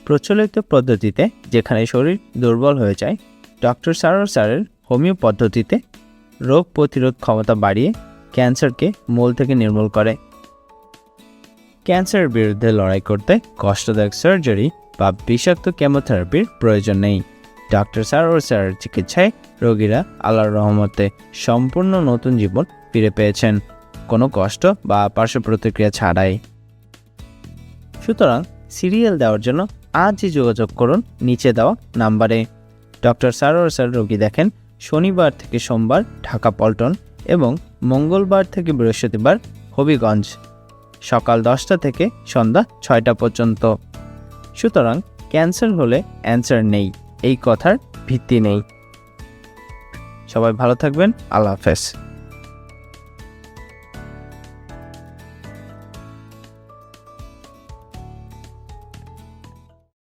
প্রচলিত পদ্ধতিতে যেখানে শরীর দুর্বল হয়ে যায়, ডক্টর সারোর স্যারের হোমিও পদ্ধতিতে রোগ প্রতিরোধ ক্ষমতা বাড়িয়ে ক্যান্সারকে মূল থেকে নির্মূল করে। ক্যান্সারের বিরুদ্ধে লড়াই করতে কষ্টদায়ক সার্জারি বা বিষাক্ত কেমোথেরাপির প্রয়োজন নেই। ডক্টর সারোর স্যারের চিকিৎসায় রোগীরা আল্লাহর রহমতে সম্পূর্ণ নতুন জীবন ফিরে পেয়েছেন, কোনো কষ্ট বা পার্শ্ব প্রতিক্রিয়া ছাড়াই। সুতরাং সিরিয়াল দেওয়ার জন্য আজই যোগাযোগ করুন নিচে দেওয়া নাম্বারে। ডক্টর সারোর স্যার রোগী দেখেন শনিবার থেকে সোমবার ঢাকা পল্টন এবং মঙ্গলবার থেকে বৃহস্পতিবার হবিগঞ্জ, সকাল 10টা থেকে সন্ধ্যা 6টা পর্যন্ত। সুতরাং ক্যান্সার হলে অ্যান্সার নেই, এই কথার ভিত্তি নেই। সবাই ভালো থাকবেন। আল্লাহ হাফেজ।